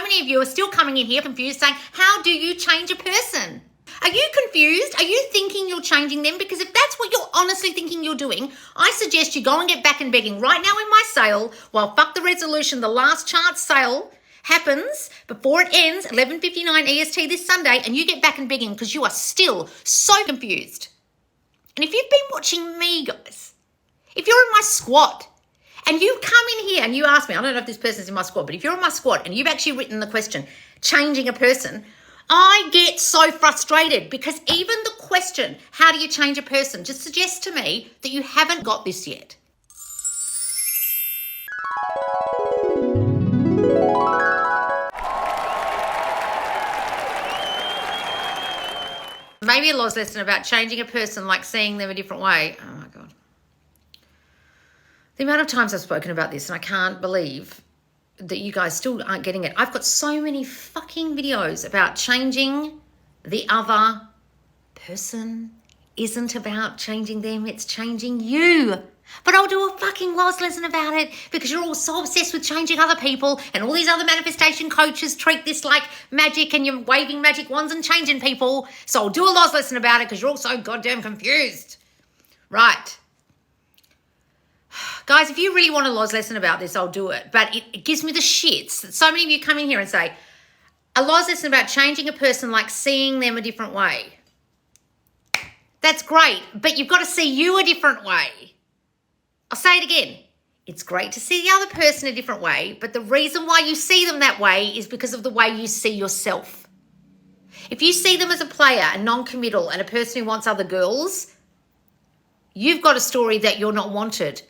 many of you are still coming in here confused saying, how do you change a person? Are you confused? Are you thinking you're changing them? Because if that's what you're honestly thinking you're doing, I suggest you go and get back and begging right now in my sale while Fuck the Resolution, the last chance sale happens before it ends, 11:59 EST this Sunday, and you get back and begging because you are still so confused. And if you've been watching me, guys, if you're in my squad and you come in here and you ask me, I don't know if this person's in my squad, but if you're in my squad and you've actually written the question, changing a person, I get so frustrated because even the question, how do you change a person, just suggests to me that you haven't got this yet. Maybe a law's lesson about changing a person, like seeing them a different way. Oh my God. The amount of times I've spoken about this and I can't believe that you guys still aren't getting it. I've got so many fucking videos about changing the other person. Isn't about changing them, it's changing you. But I'll do a fucking law's lesson about it because you're all so obsessed with changing other people and all these other manifestation coaches treat this like magic and you're waving magic wands and changing people. So I'll do a law's lesson about it because you're all so goddamn confused. Right. Guys, if you really want a law's lesson about this, I'll do it. But it gives me the shits that so many of you come in here and say, a law's lesson about changing a person, like seeing them a different way. That's great, but you've got to see you a different way. I'll say it again. It's great to see the other person a different way, but the reason why you see them that way is because of the way you see yourself. If you see them as a player, a non-committal, and a person who wants other girls, you've got a story that you're not wanted,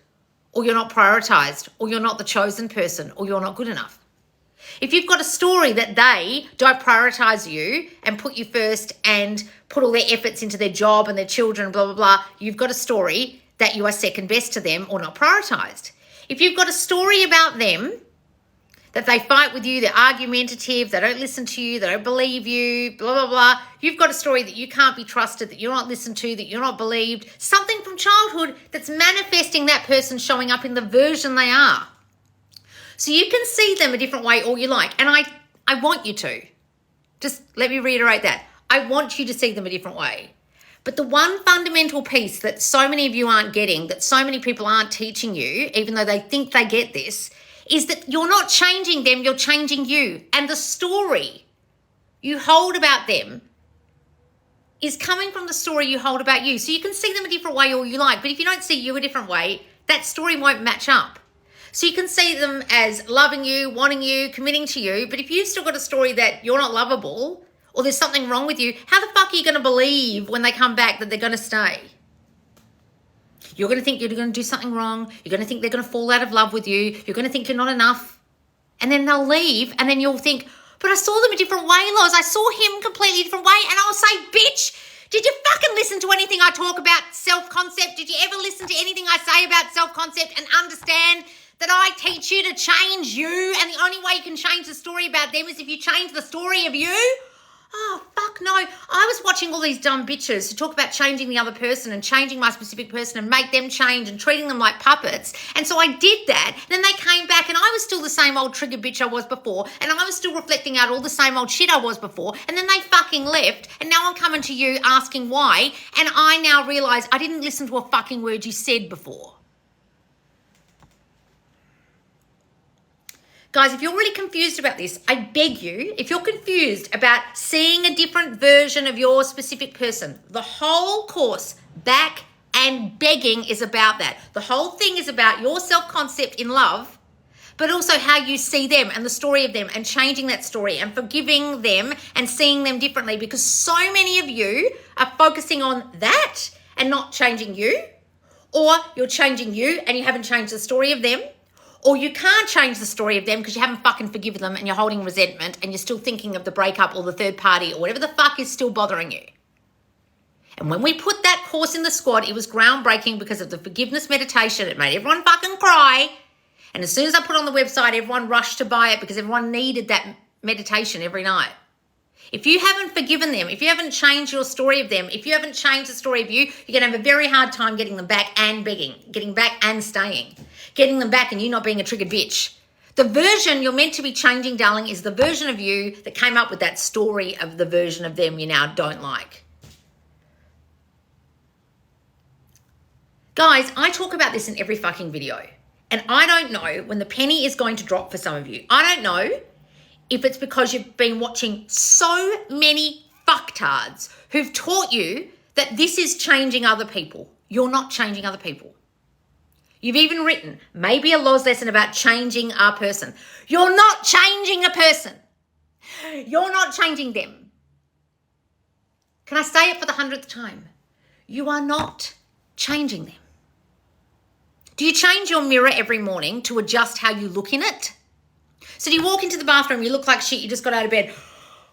or you're not prioritized, or you're not the chosen person, or you're not good enough. If you've got a story that they don't prioritize you and put you first and put all their efforts into their job and their children, blah, blah, blah, you've got a story that you are second best to them or not prioritized. If you've got a story about them, that they fight with you, they're argumentative, they don't listen to you, they don't believe you, blah, blah, blah, you've got a story that you can't be trusted, that you're not listened to, that you're not believed, something from childhood that's manifesting that person showing up in the version they are. So you can see them a different way all you like. And I want you to. Just let me reiterate that. I want you to see them a different way. But the one fundamental piece that so many of you aren't getting, that so many people aren't teaching you, even though they think they get this, is that you're not changing them, you're changing you. And the story you hold about them is coming from the story you hold about you. So you can see them a different way all you like, but if you don't see you a different way, that story won't match up. So you can see them as loving you, wanting you, committing to you, but if you've still got a story that you're not lovable or there's something wrong with you, how the fuck are you going to believe when they come back that they're going to stay? You're going to think you're going to do something wrong. You're going to think they're going to fall out of love with you. You're going to think you're not enough. And then they'll leave and then you'll think, but I saw them a different way, Loz. I saw him completely different way. And I'll say, bitch, did you fucking listen to anything I talk about self-concept? Did you ever listen to anything I say about self-concept and understand that I teach you to change you, and the only way you can change the story about them is if you change the story of you? Oh, fuck no. I was watching all these dumb bitches who talk about changing the other person and changing my specific person and make them change and treating them like puppets. And so I did that. Then they came back and I was still the same old trigger bitch I was before. And I was still reflecting out all the same old shit I was before. And then they fucking left. And now I'm coming to you asking why. And I now realise I didn't listen to a fucking word you said before. Guys, if you're really confused about this, I beg you, if you're confused about seeing a different version of your specific person, the whole course, Back and Begging, is about that. The whole thing is about your self-concept in love, but also how you see them and the story of them and changing that story and forgiving them and seeing them differently, because so many of you are focusing on that and not changing you, or you're changing you and you haven't changed the story of them. Or you can't change the story of them because you haven't fucking forgiven them and you're holding resentment and you're still thinking of the breakup or the third party or whatever the fuck is still bothering you. And when we put that course in the squad, it was groundbreaking because of the forgiveness meditation. It made everyone fucking cry. And as soon as I put it on the website, everyone rushed to buy it because everyone needed that meditation every night. If you haven't forgiven them, if you haven't changed your story of them, if you haven't changed the story of you, you're going to have a very hard time getting them back and begging, getting back and staying, getting them back and you not being a triggered bitch The version you're meant to be changing, darling, is the version of you that came up with that story of the version of them you now don't like. Guys, I talk about this in every fucking video. And I don't know when the penny is going to drop for some of you. I don't know if it's because you've been watching so many fucktards who've taught you that this is changing other people. You're not changing other people. You've even written maybe a Loz lesson about changing a person. You're not changing a person. You're not changing them. Can I say it for the 100th time? You are not changing them. Do you change your mirror every morning to adjust how you look in it? So do you walk into the bathroom, you look like shit, you just got out of bed.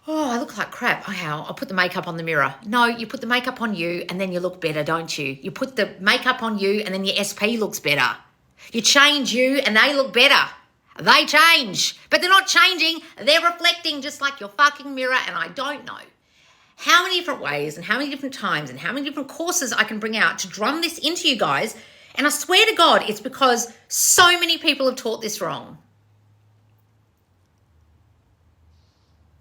Oh, I look like crap. Oh, how? I'll put the makeup on the mirror. No, you put the makeup on you and then you look better, don't you? You put the makeup on you and then your SP looks better. You change you and they look better. They change, but they're not changing. They're reflecting just like your fucking mirror. And I don't know how many different ways and how many different times and how many different courses I can bring out to drum this into you guys. And I swear to God, it's because so many people have taught this wrong.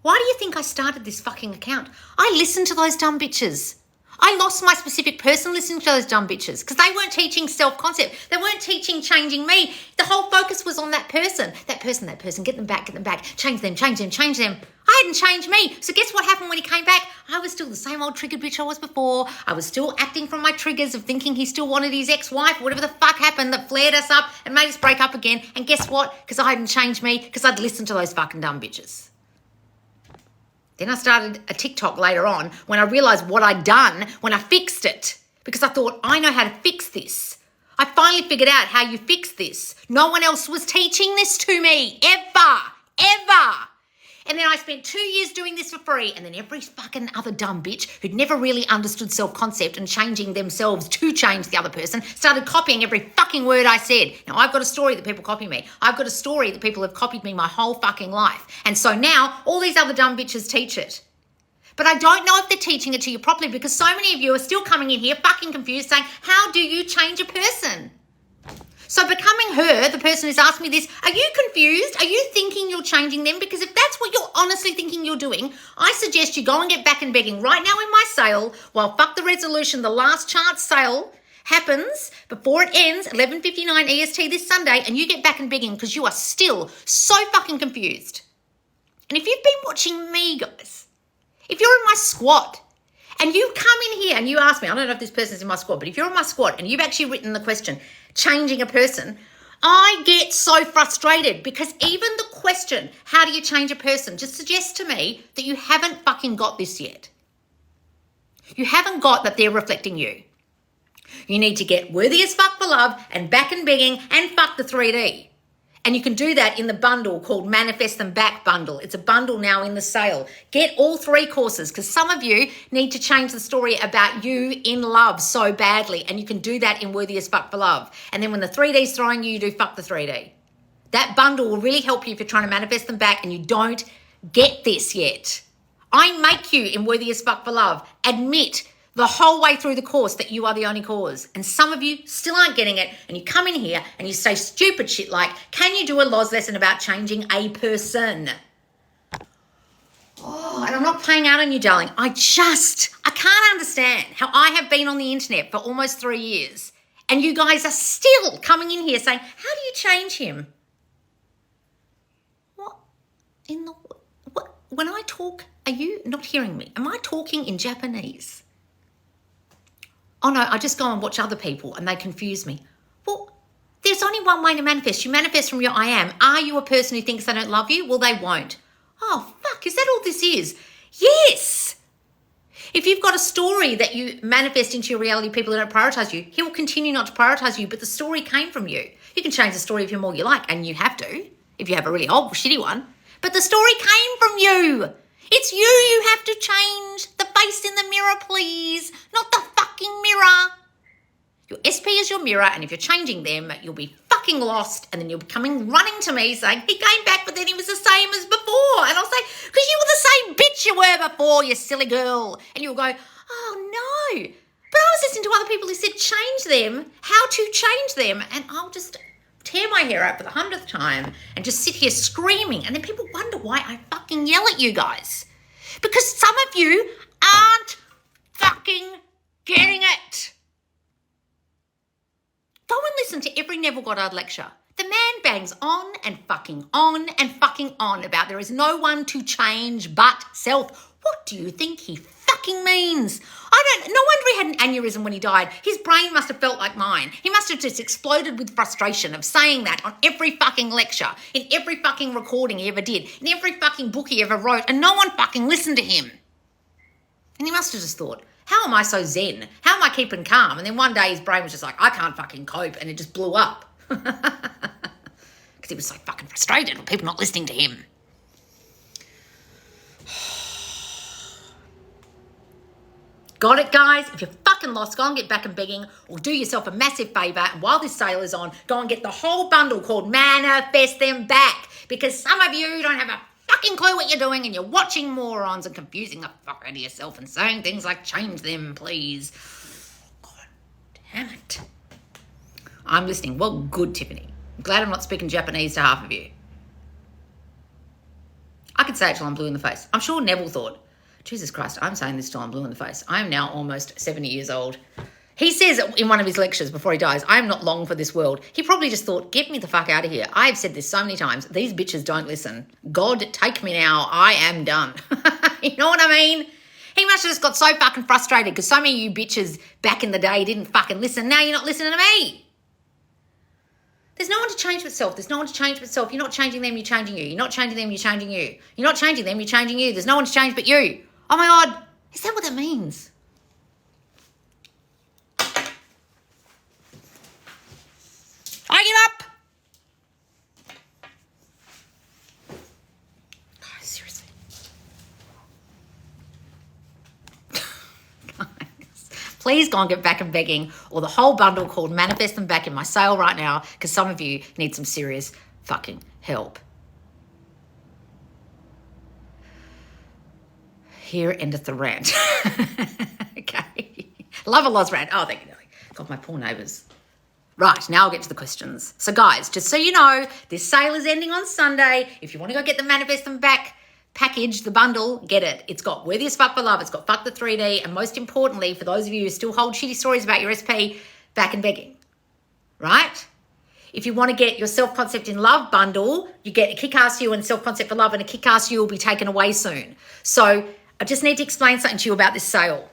Why do you think I started this fucking account? I listened to those dumb bitches. I lost my specific person listening to those dumb bitches because they weren't teaching self-concept. They weren't teaching changing me. The whole focus was on that person. That person, get them back, change them. I hadn't changed me. So guess what happened when he came back? I was still the same old triggered bitch I was before. I was still acting from my triggers of thinking he still wanted his ex-wife, whatever the fuck happened that flared us up and made us break up again. And guess what? Because I hadn't changed me, because I'd listened to those fucking dumb bitches. Then I started a TikTok later on when I realised what I'd done when I fixed it, because I thought, I know how to fix this. I finally figured out how you fix this. No one else was teaching this to me, ever. And then I spent 2 years doing this for free, and then every fucking other dumb bitch who'd never really understood self-concept and changing themselves to change the other person started copying every fucking word I said. Now, I've got a story that people copy me. I've got a story that people have copied me my whole fucking life. And so now all these other dumb bitches teach it. But I don't know if they're teaching it to you properly, because so many of you are still coming in here fucking confused saying, how do you change a person? So becoming her, the person who's asked me this, are you confused? Are you thinking you're changing them? Because if that's what you're honestly thinking you're doing, I suggest you go and get back and begging right now in my sale while Fuck the Resolution, the last chance sale happens before it ends, 11:59 EST this Sunday, and you get back and begging because you are still so fucking confused. And if you've been watching me, guys, if you're in my squad, and you come in here and you ask me, I don't know if this person's in my squad, but if you're in my squad and you've actually written the question, changing a person, I get so frustrated because even the question, how do you change a person, just suggests to me that you haven't fucking got this yet. You haven't got that they're reflecting you. You need to get worthy as fuck for love and back and begging and fuck the 3D. And you can do that in the bundle called Manifest Them Back bundle. It's a bundle now in the sale. Get all 3 courses because some of you need to change the story about you in love so badly. And you can do that in Worthy as Fuck for Love. And then when the 3D's throwing you, you do Fuck the 3D. That bundle will really help you if you're trying to manifest them back and you don't get this yet. I make you in Worthy as Fuck for Love admit the whole way through the course that you are the only cause. And some of you still aren't getting it. And you come in here and you say stupid shit like, can you do a Loz lesson about changing a person? Oh, and I'm not playing out on you, darling. I can't understand how I have been on the internet for almost 3 years. And you guys are still coming in here saying, how do you change him? What in the... What? When I talk, are you not hearing me? Am I talking in Japanese? Oh no, I just go and watch other people and they confuse me. Well, there's only one way to manifest. You manifest from your I am. Are you a person who thinks they don't love you? Well, they won't. Oh, fuck, is that all this is? Yes. If you've got a story that you manifest into your reality, people who don't prioritize you, he will continue not to prioritize you, but the story came from you. You can change the story of him all you like, and you have to, if you have a really old, shitty one. But the story came from you. It's you have to change the face in the mirror, please, not the fucking mirror. Your SP is your mirror, and if you're changing them, you'll be fucking lost, and then you'll be coming running to me saying, he came back, but then he was the same as before. And I'll say, because you were the same bitch you were before, you silly girl. And you'll go, oh no. But I was listening to other people who said change them, how to change them, and I'll just tear my hair out for the 100th time and just sit here screaming. And then people wonder why I fucking yell at you guys. Because some of you aren't fucking getting it. Go and listen to every Neville Goddard lecture. The man bangs on and fucking on about there is no one to change but self. What do you think he fucking means? No wonder he had an aneurysm when he died. His brain must have felt like mine. He must have just exploded with frustration of saying that on every fucking lecture, in every fucking recording he ever did, in every fucking book he ever wrote, and no one fucking listened to him. And he must have just thought, how am I so zen? How am I keeping calm? And then one day his brain was just like, I can't fucking cope, and it just blew up. Because he was so fucking frustrated with people not listening to him. Got it, guys? If you're fucking lost, go and get back and begging, or do yourself a massive favour, and while this sale is on, go and get the whole bundle called Manifest Them Back, because some of you don't have a fucking clue what you're doing, and you're watching morons and confusing the fuck out of yourself and saying things like, change them, please. God damn it. I'm listening. Well, good, Tiffany. I'm glad I'm not speaking Japanese to half of you. I could say it till I'm blue in the face. I'm sure Neville thought, Jesus Christ, I'm saying this till I'm blue in the face. I am now almost 70 years old. He says in one of his lectures before he dies, I am not long for this world. He probably just thought, get me the fuck out of here. I have said this so many times. These bitches don't listen. God, take me now. I am done. You know what I mean? He must have just got so fucking frustrated because so many of you bitches back in the day didn't fucking listen. Now you're not listening to me. There's no one to change but self. There's no one to change but self. You're not changing them, you're changing you. You're not changing them, you're changing you. You're not changing them, you're changing you. There's no one to change but you. Oh my God, is that what that means? I get up. God, seriously. Please go and get back and begging, or the whole bundle called Manifest Them Back in my sale right now, because some of you need some serious fucking help. Here endeth the rant. Okay. Love a lost rant. Oh, thank you, Nelly. God, my poor neighbours. Right, now I'll get to the questions. So, guys, just so you know, this sale is ending on Sunday. If you want to go get the Manifest Them Back package, the bundle, get it. It's got Worthy as Fuck for Love. It's got Fuck the 3D. And most importantly, for those of you who still hold shitty stories about your SP, back and begging. Right? If you want to get your Self-Concept in Love bundle, you get a Kick-Ass You and Self-Concept for Love, and a Kick-Ass You will be taken away soon. So I just need to explain something to you about this sale.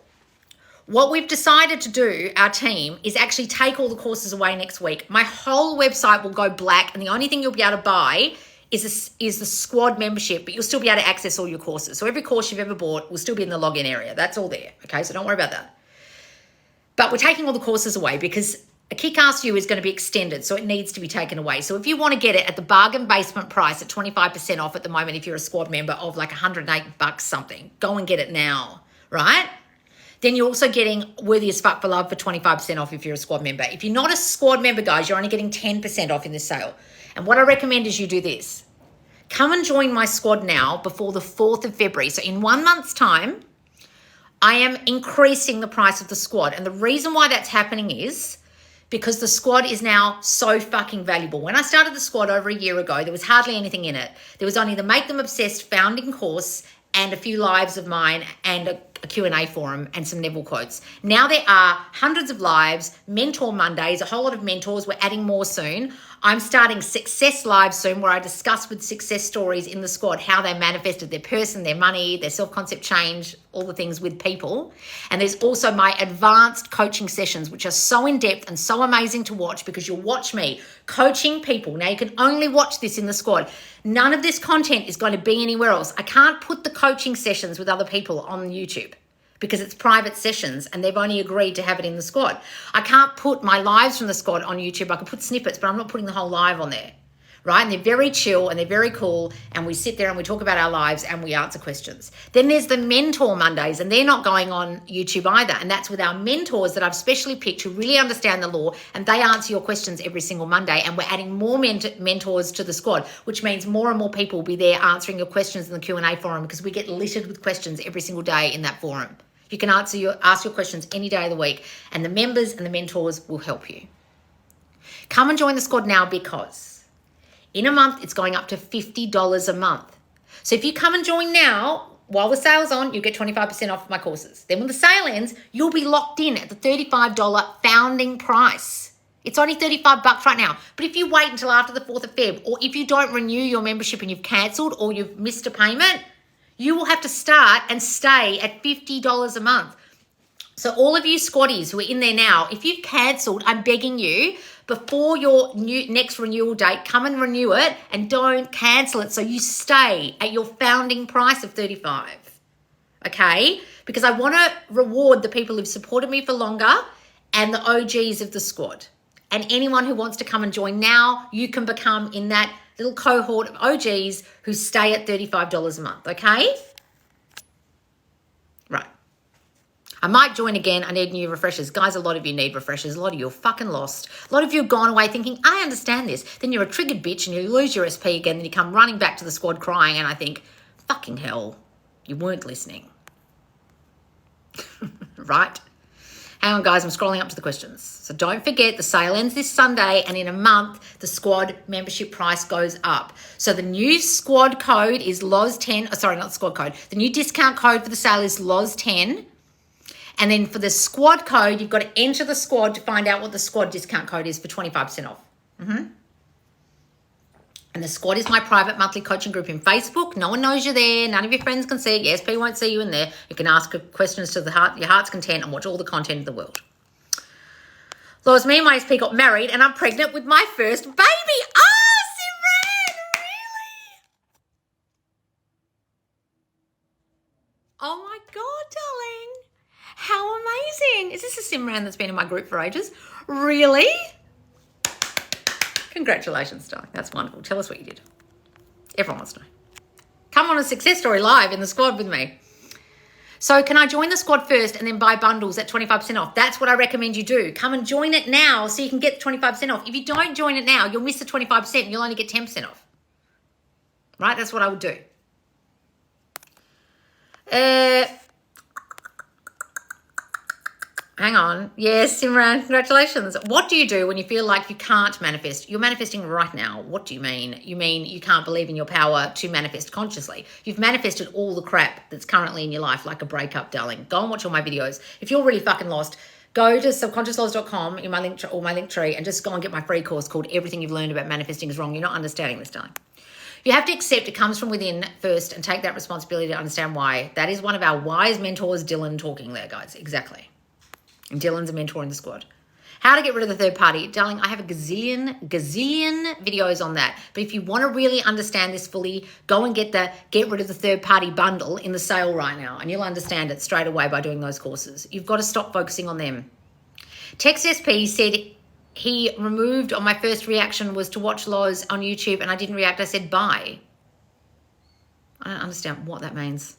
What we've decided to do, our team, is actually take all the courses away next week. My whole website will go black, and the only thing you'll be able to buy is the squad membership, but you'll still be able to access all your courses. So every course you've ever bought will still be in the login area. That's all there, okay? So don't worry about that. But we're taking all the courses away because a Kick-Ass You is going to be extended, so it needs to be taken away. So if you want to get it at the bargain basement price at 25% off at the moment, if you're a squad member of like $108 something, go and get it now, right? Then you're also getting Worthy as Fuck for Love for 25% off if you're a squad member. If you're not a squad member, guys, you're only getting 10% off in this sale. And what I recommend is you do this. Come and join my squad now before the 4th of February. So in 1 month's time, I am increasing the price of the squad. And the reason why that's happening is because the squad is now so fucking valuable. When I started the squad over a year ago, there was hardly anything in it. There was only the Make Them Obsessed founding course and a few lives of mine and a Q&A forum and some Neville quotes. Now there are hundreds of lives, Mentor Mondays, a whole lot of mentors. We're adding more soon. I'm starting Success Live soon, where I discuss with success stories in the squad how they manifested their person, their money, their self-concept change, all the things with people. And there's also my advanced coaching sessions, which are so in-depth and so amazing to watch because you'll watch me coaching people. Now you can only watch this in the squad. None of this content is going to be anywhere else. I can't put the coaching sessions with other people on YouTube because it's private sessions and they've only agreed to have it in the squad. I can't put my lives from the squad on YouTube. I can put snippets, but I'm not putting the whole live on there, right? And they're very chill and they're very cool, and we sit there and we talk about our lives and we answer questions. Then there's the Mentor Mondays, and they're not going on YouTube either, and that's with our mentors that I've specially picked who really understand the law, and they answer your questions every single Monday, and we're adding more mentors to the squad, which means more and more people will be there answering your questions in the Q&A forum because we get littered with questions every single day in that forum. You can ask your questions any day of the week, and the members and the mentors will help you. Come and join the squad now because in a month, it's going up to $50 a month. So if you come and join now, while the sale's on, you'll get 25% off my courses. Then when the sale ends, you'll be locked in at the $35 founding price. It's only $35 right now. But if you wait until after the 4th of Feb, or if you don't renew your membership and you've cancelled or you've missed a payment, you will have to start and stay at $50 a month. So all of you squatties who are in there now, if you've cancelled, I'm begging you, before your next renewal date, come and renew it and don't cancel it so you stay at your founding price of $35. Okay? Because I want to reward the people who've supported me for longer and the OGs of the squad. And anyone who wants to come and join now, you can become in that little cohort of OGs who stay at $35 a month, okay? Right. I might join again. I need new refreshers. Guys, a lot of you need refreshers. A lot of you are fucking lost. A lot of you have gone away thinking, I understand this. Then you're a triggered bitch and you lose your SP again. Then you come running back to the squad crying and I think, fucking hell, you weren't listening. Right? Hang on, guys. I'm scrolling up to the questions. So don't forget, the sale ends this Sunday, and in a month, the squad membership price goes up. So the new squad code is LOZ10. Oh, sorry, not squad code. The new discount code for the sale is LOZ10. And then for the squad code, you've got to enter the squad to find out what the squad discount code is for 25% off. And the squad is my private monthly coaching group in Facebook. No one knows you're there. None of your friends can see it. Yes, SP won't see you in there. You can ask questions to your heart's content and watch all the content in the world. Loz, me and my SP got married and I'm pregnant with my first baby. Oh, Simran, really? Oh my God, darling. How amazing. Is this a Simran that's been in my group for ages? Really? Congratulations, darling. That's wonderful. Tell us what you did. Everyone wants to know. Come on a success story live in the squad with me. So can I join the squad first and then buy bundles at 25% off? That's what I recommend you do. Come and join it now so you can get the 25% off. If you don't join it now, you'll miss the 25% and you'll only get 10% off. Right? That's what I would do. Hang on. Yes, Simran, congratulations. What do you do when you feel like you can't manifest? You're manifesting right now. What do you mean? You mean you can't believe in your power to manifest consciously. You've manifested all the crap that's currently in your life, like a breakup, darling. Go and watch all my videos. If you're really fucking lost, go to subconsciouslaws.com in my link or my link tree and just go and get my free course called Everything You've Learned About Manifesting is Wrong. You're not understanding this, darling. You have to accept it comes from within first and take that responsibility to understand why. That is one of our wise mentors, Dylan, talking there, guys. Exactly. And Dylan's a mentor in the squad. How to get rid of the third party. Darling, I have a gazillion videos on that. But if you want to really understand this fully, go and get rid of the third party bundle in the sale right now. And you'll understand it straight away by doing those courses. You've got to stop focusing on them. Text SP said he removed on my first reaction was to watch Loz on YouTube and I didn't react. I said bye. I don't understand what that means.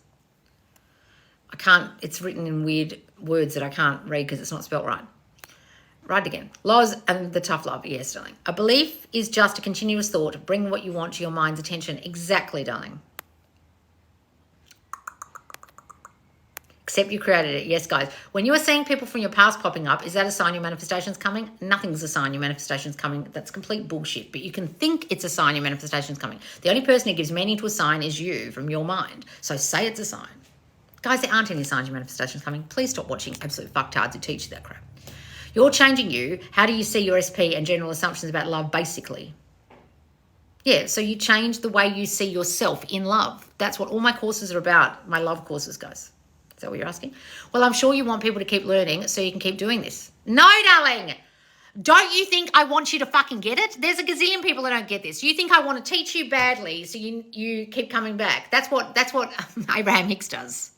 I can't, it's written in weird words that I can't read because it's not spelt right. Write it again. Loz and the tough love. Yes, darling. A belief is just a continuous thought. Bring what you want to your mind's attention. Exactly, darling. Except you created it. Yes, guys. When you are seeing people from your past popping up, is that a sign your manifestation's coming? Nothing's a sign your manifestation's coming. That's complete bullshit. But you can think it's a sign your manifestation's coming. The only person who gives meaning to a sign is you from your mind. So say it's a sign. Guys, there aren't any signs your manifestation's coming. Please stop watching absolute fucktards who teach you that crap. You're changing you. How do you see your SP and general assumptions about love, basically? Yeah, so you change the way you see yourself in love. That's what all my courses are about, my love courses, guys. Is that what you're asking? Well, I'm sure you want people to keep learning so you can keep doing this. No, darling. Don't you think I want you to fucking get it? There's a gazillion people that don't get this. You think I want to teach you badly so you keep coming back. That's what Abraham Hicks does.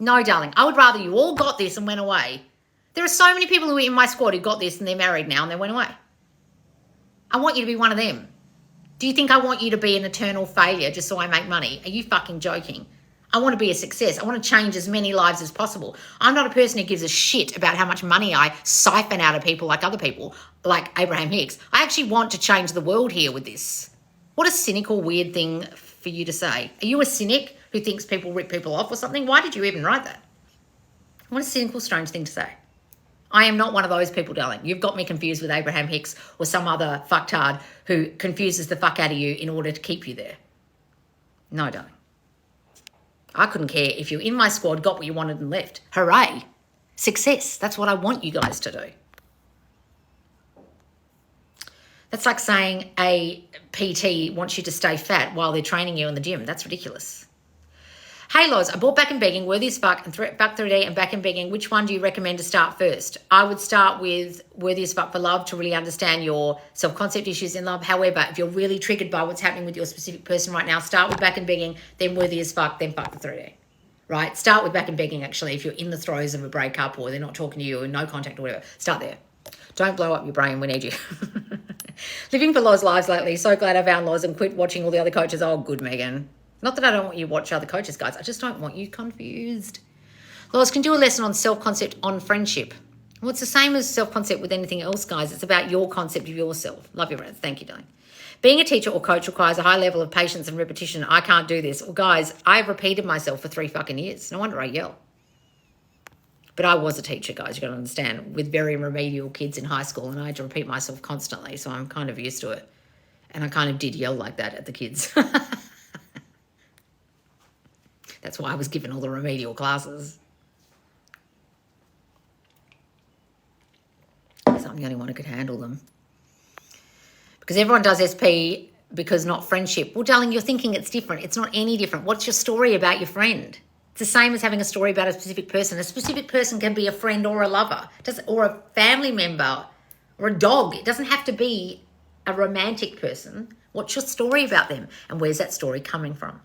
No, darling. I would rather you all got this and went away. There are so many people who are in my squad who got this and they're married now and they went away. I want you to be one of them. Do you think I want you to be an eternal failure just so I make money? Are you fucking joking? I want to be a success. I want to change as many lives as possible. I'm not a person who gives a shit about how much money I siphon out of people like other people, like Abraham Hicks. I actually want to change the world here with this. What a cynical, weird thing for you to say. Are you a cynic who thinks people rip people off or something? Why did you even write that? What a cynical, strange thing to say. I am not one of those people, darling. You've got me confused with Abraham Hicks or some other fucktard who confuses the fuck out of you in order to keep you there. No, darling. I couldn't care if you in my squad got what you wanted and left. Hooray. Success. That's what I want you guys to do. That's like saying a PT wants you to stay fat while they're training you in the gym. That's ridiculous. Hey, Loz, I bought Back and Begging, Worthy as Fuck, and Back 3D and Back and Begging. Which one do you recommend to start first? I would start with Worthy as Fuck for Love to really understand your self-concept issues in love. However, if you're really triggered by what's happening with your specific person right now, start with Back and Begging, then Worthy as Fuck, then Fuck the 3D. Right? Start with Back and Begging, actually, if you're in the throes of a breakup or they're not talking to you or no contact or whatever. Start there. Don't blow up your brain. We need you. Living for Loz lives lately. So glad I found Loz and quit watching all the other coaches. Oh, good, Megan. Not that I don't want you to watch other coaches, guys. I just don't want you confused. Loz, can do a lesson on self-concept on friendship. Well, it's the same as self-concept with anything else, guys. It's about your concept of yourself. Love your friends. Thank you, darling. Being a teacher or coach requires a high level of patience and repetition. I can't do this. Well, guys, I've repeated myself for 3 fucking years. No wonder I yell. But I was a teacher, guys. You've got to understand, with very remedial kids in high school, and I had to repeat myself constantly, so I'm kind of used to it. And I kind of did yell like that at the kids. That's why I was given all the remedial classes. Because I'm the only one who could handle them. Because everyone does SP because not friendship. Well, darling, you're thinking it's different. It's not any different. What's your story about your friend? It's the same as having a story about a specific person. A specific person can be a friend or a lover, or a family member or a dog. It doesn't have to be a romantic person. What's your story about them? And where's that story coming from?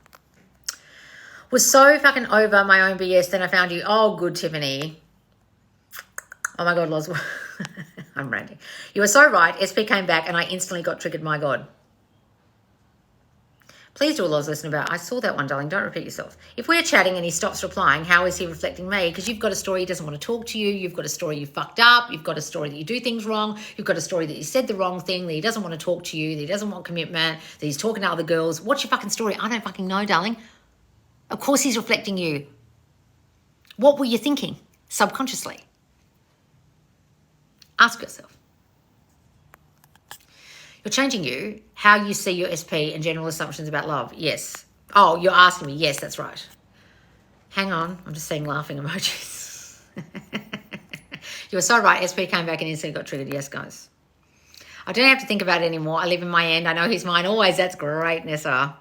Was so fucking over my own BS, then I found you. Oh, good, Tiffany. Oh, my God, Loz. I'm ranting. You were so right. SP came back and I instantly got triggered. My God. Please do a Loz lesson about, I saw that one, darling. Don't repeat yourself. If we're chatting and he stops replying, how is he reflecting me? Because you've got a story he doesn't want to talk to you. You've got a story you fucked up. You've got a story that you do things wrong. You've got a story that you said the wrong thing, that he doesn't want to talk to you, that he doesn't want commitment, that he's talking to other girls. What's your fucking story? I don't fucking know, darling. Of course he's reflecting you. What were you thinking subconsciously? Ask yourself. You're changing you, how you see your SP and general assumptions about love. Yes. Oh, you're asking me. Yes, that's right. Hang on. I'm just seeing laughing emojis. You were so right. SP came back and instantly got triggered. Yes, guys. I don't have to think about it anymore. I live in my end. I know he's mine always. That's great, Nessa.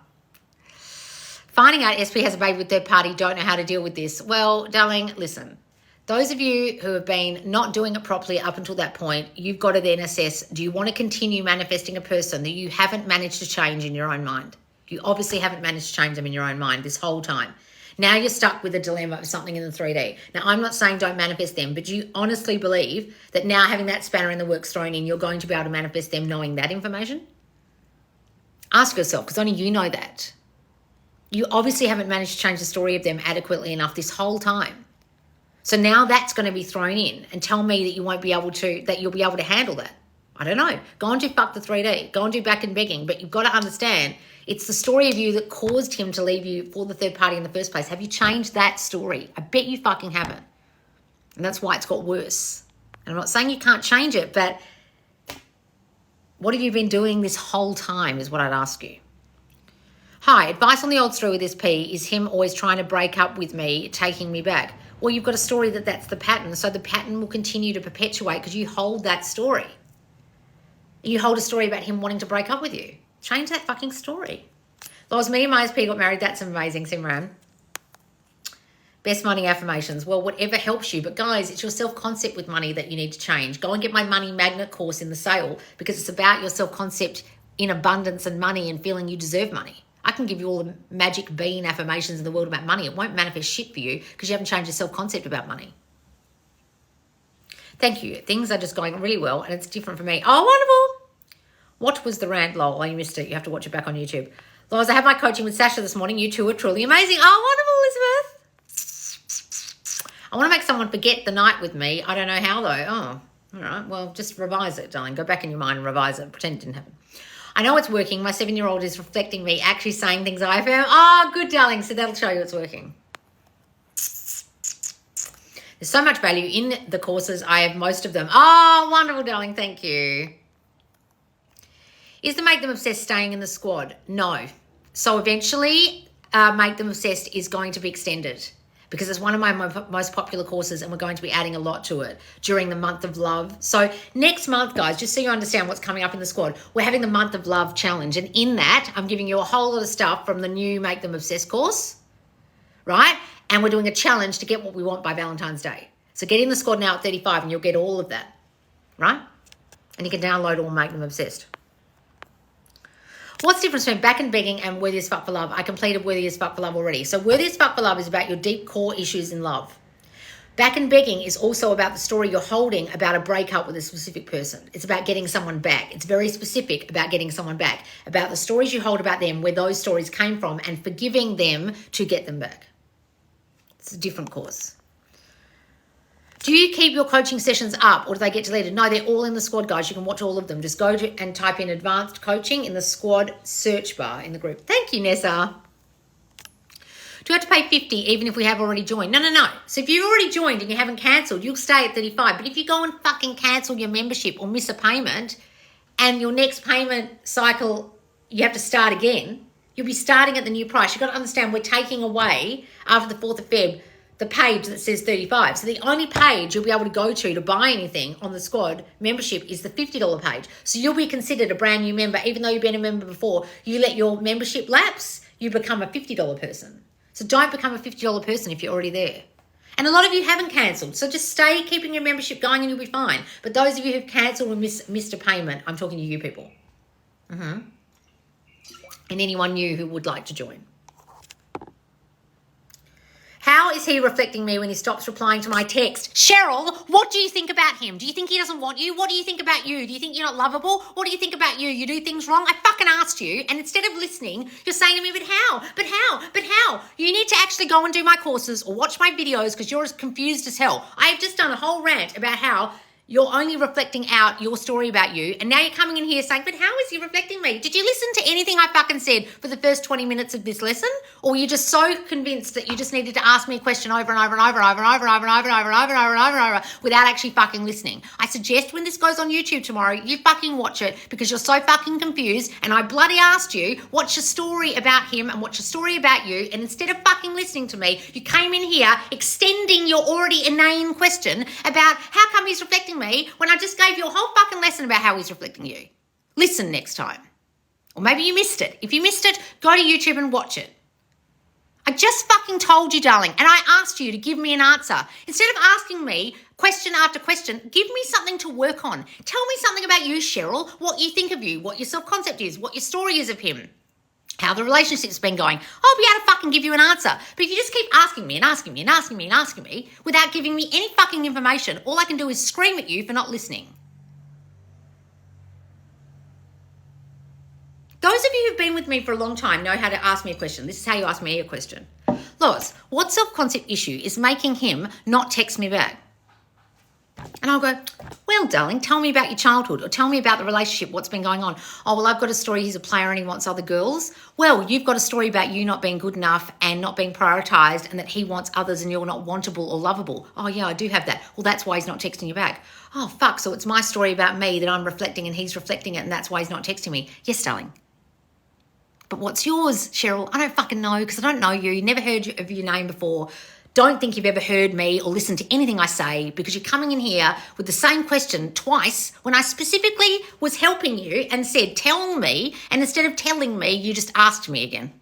Finding out SP has a baby with third party, don't know how to deal with this. Well, darling, listen. Those of you who have been not doing it properly up until that point, you've got to then assess, do you want to continue manifesting a person that you haven't managed to change in your own mind? You obviously haven't managed to change them in your own mind this whole time. Now you're stuck with a dilemma of something in the 3D. Now, I'm not saying don't manifest them, but do you honestly believe that now having that spanner in the works thrown in, you're going to be able to manifest them knowing that information? Ask yourself, because only you know that. You obviously haven't managed to change the story of them adequately enough this whole time. So now that's going to be thrown in, and tell me that you won't be able to, that you'll be able to handle that. I don't know. Go and do Fuck the 3D. Go and do Back and Begging. But you've got to understand, it's the story of you that caused him to leave you for the third party in the first place. Have you changed that story? I bet you fucking haven't. And that's why it's got worse. And I'm not saying you can't change it, but what have you been doing this whole time is what I'd ask you. Hi, advice on the old story with SP is him always trying to break up with me, taking me back. Well, you've got a story that's the pattern. So the pattern will continue to perpetuate because you hold that story. You hold a story about him wanting to break up with you. Change that fucking story. Loz, me and my SP got married. That's amazing, Simran. Best money affirmations. Well, whatever helps you. But guys, it's your self-concept with money that you need to change. Go and get my money magnet course in the sale because it's about your self-concept in abundance and money and feeling you deserve money. I can give you all the magic bean affirmations in the world about money. It won't manifest shit for you because you haven't changed your self-concept about money. Thank you. Things are just going really well and it's different for me. Oh, wonderful. What was the rant, lol? Oh, you missed it. You have to watch it back on YouTube. Loz, I had my coaching with Sasha this morning. You two are truly amazing. Oh, wonderful, Elizabeth. I want to make someone forget the night with me. I don't know how, though. Oh, all right. Well, just revise it, darling. Go back in your mind and revise it. Pretend it didn't happen. I know it's working. My 7-year-old is reflecting me, actually saying things I affirm. Oh, good, darling. So that'll show you it's working. There's so much value in the courses. I have most of them. Oh, wonderful, darling. Thank you. Is the Make Them Obsessed staying in the squad? No. So eventually, Make Them Obsessed is going to be extended because it's one of my most popular courses and we're going to be adding a lot to it during the month of love. So next month, guys, just so you understand what's coming up in the squad, we're having the month of love challenge. And in that, I'm giving you a whole lot of stuff from the new Make Them Obsessed course, right? And we're doing a challenge to get what we want by Valentine's Day. So get in the squad now at 35 and you'll get all of that, right? And you can download all Make Them Obsessed. What's the difference between back and begging and worthy as fuck for love? I completed worthy as fuck for love already. So worthy as fuck for love is about your deep core issues in love. Back and begging is also about the story you're holding about a breakup with a specific person. It's about getting someone back. It's very specific about getting someone back, about the stories you hold about them, where those stories came from, and forgiving them to get them back. It's a different course. Do you keep your coaching sessions up or do they get deleted? No, they're all in the squad, guys. You can watch all of them. Just go to and type in advanced coaching in the squad search bar in the group. Thank you, Nessa. Do you have to pay 50 even if we have already joined? No. So if you've already joined and you haven't cancelled, you'll stay at 35. But if you go and fucking cancel your membership or miss a payment and your next payment cycle, you have to start again, you'll be starting at the new price. You've got to understand we're taking away after the 4th of Feb the page that says 35. So the only page you'll be able to go to buy anything on the squad membership is the $50 page. So you'll be considered a brand new member. Even though you've been a member before, you let your membership lapse, you become a $50 person. So don't become a $50 person if you're already there. And a lot of you haven't cancelled. So just stay keeping your membership going and you'll be fine. But those of you who've cancelled and missed a payment, I'm talking to you people. And anyone new who would like to join. How is he reflecting me when he stops replying to my text? Cheryl, what do you think about him? Do you think he doesn't want you? What do you think about you? Do you think you're not lovable? What do you think about you? You do things wrong? I fucking asked you, and instead of listening, you're saying to me, but how? But how? But how? You need to actually go and do my courses or watch my videos because you're as confused as hell. I have just done a whole rant about how you're only reflecting out your story about you, and now you're coming in here saying, but how is he reflecting me? Did you listen to anything I fucking said for the first 20 minutes of this lesson? Or were you just so convinced that you just needed to ask me a question over and over and over and over and over and over and over and over and over and over and over and over without actually fucking listening? I suggest when this goes on YouTube tomorrow, you fucking watch it because you're so fucking confused, and I bloody asked you, what's your story about him and what's your story about you? And instead of fucking listening to me, you came in here extending your already inane question about how come he's reflecting me when I just gave you a whole fucking lesson about how he's reflecting you. Listen next time. Or maybe you missed it. If you missed it, go to YouTube and watch it. I just fucking told you, darling, and I asked you to give me an answer. Instead of asking me question after question, give me something to work on. Tell me something about you, Cheryl, what you think of you, what your self-concept is, what your story is of him, how the relationship's been going. I'll be able to fucking give you an answer. But if you just keep asking me and asking me and asking me and asking me without giving me any fucking information, all I can do is scream at you for not listening. Those of you who've been with me for a long time know how to ask me a question. This is how you ask me a question. Lois, what self-concept issue is making him not text me back? And I'll go, well, darling, tell me about your childhood or tell me about the relationship, what's been going on. Oh, well, I've got a story. He's a player and he wants other girls. Well, you've got a story about you not being good enough and not being prioritised and that he wants others and you're not wantable or lovable. Oh, yeah, I do have that. Well, that's why he's not texting you back. Oh, fuck, so it's my story about me that I'm reflecting and he's reflecting it and that's why he's not texting me. Yes, darling. But what's yours, Cheryl? I don't fucking know because I don't know you. Never heard of your name before. Don't think you've ever heard me or listened to anything I say because you're coming in here with the same question twice when I specifically was helping you and said, tell me, and instead of telling me, you just asked me again.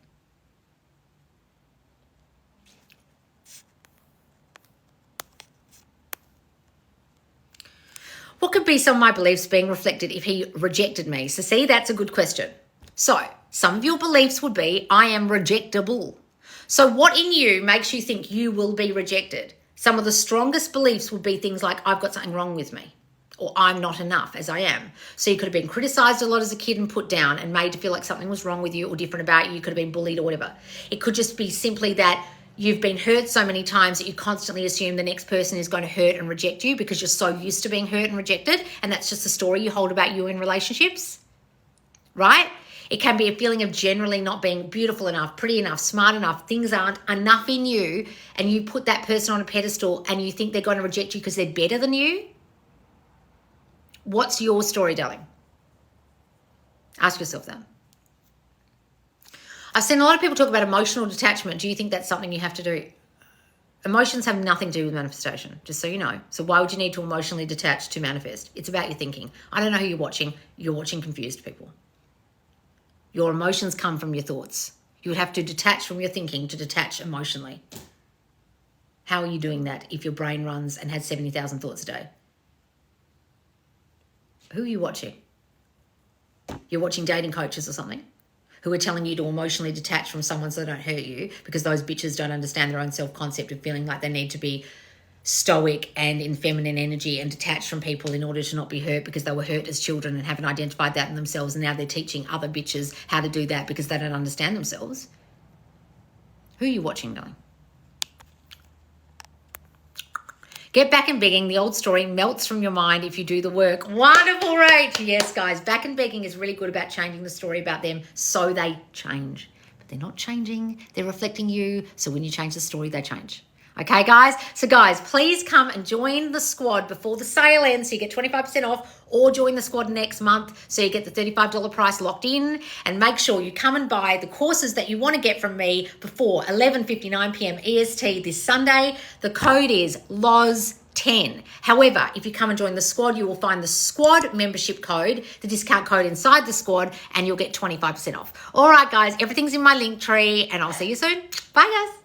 What could be some of my beliefs being reflected if he rejected me? So see, that's a good question. So some of your beliefs would be, I am rejectable. So what in you makes you think you will be rejected? Some of the strongest beliefs would be things like, I've got something wrong with me, or I'm not enough as I am. So you could have been criticised a lot as a kid and put down and made to feel like something was wrong with you or different about you. You could have been bullied or whatever. It could just be simply that you've been hurt so many times that you constantly assume the next person is going to hurt and reject you because you're so used to being hurt and rejected, and that's just the story you hold about you in relationships, right? It can be a feeling of generally not being beautiful enough, pretty enough, smart enough. Things aren't enough in you, and you put that person on a pedestal and you think they're going to reject you because they're better than you. What's your story, darling? Ask yourself that. I've seen a lot of people talk about emotional detachment. Do you think that's something you have to do? Emotions have nothing to do with manifestation, just so you know. So why would you need to emotionally detach to manifest? It's about your thinking. I don't know who you're watching. You're watching confused people. Your emotions come from your thoughts. You would have to detach from your thinking to detach emotionally. How are you doing that if your brain runs and has 70,000 thoughts a day? Who are you watching? You're watching dating coaches or something who are telling you to emotionally detach from someone so they don't hurt you, because those bitches don't understand their own self-concept of feeling like they need to be stoic and in feminine energy and detached from people in order to not be hurt because they were hurt as children and haven't identified that in themselves, and now they're teaching other bitches how to do that because they don't understand themselves. Who are you watching, darling? Get back and begging. The old story melts from your mind if you do the work. Wonderful, Rach. Yes, guys, back and begging is really good about changing the story about them so they change. But they're not changing. They're reflecting you. So when you change the story, they change. Okay, guys? So, guys, please come and join the squad before the sale ends so you get 25% off, or join the squad next month so you get the $35 price locked in. And make sure you come and buy the courses that you want to get from me before 11:59 p.m. EST this Sunday. The code is LOZ10. However, if you come and join the squad, you will find the squad membership code, the discount code inside the squad, and you'll get 25% off. All right, guys, everything's in my link tree, and I'll see you soon. Bye, guys.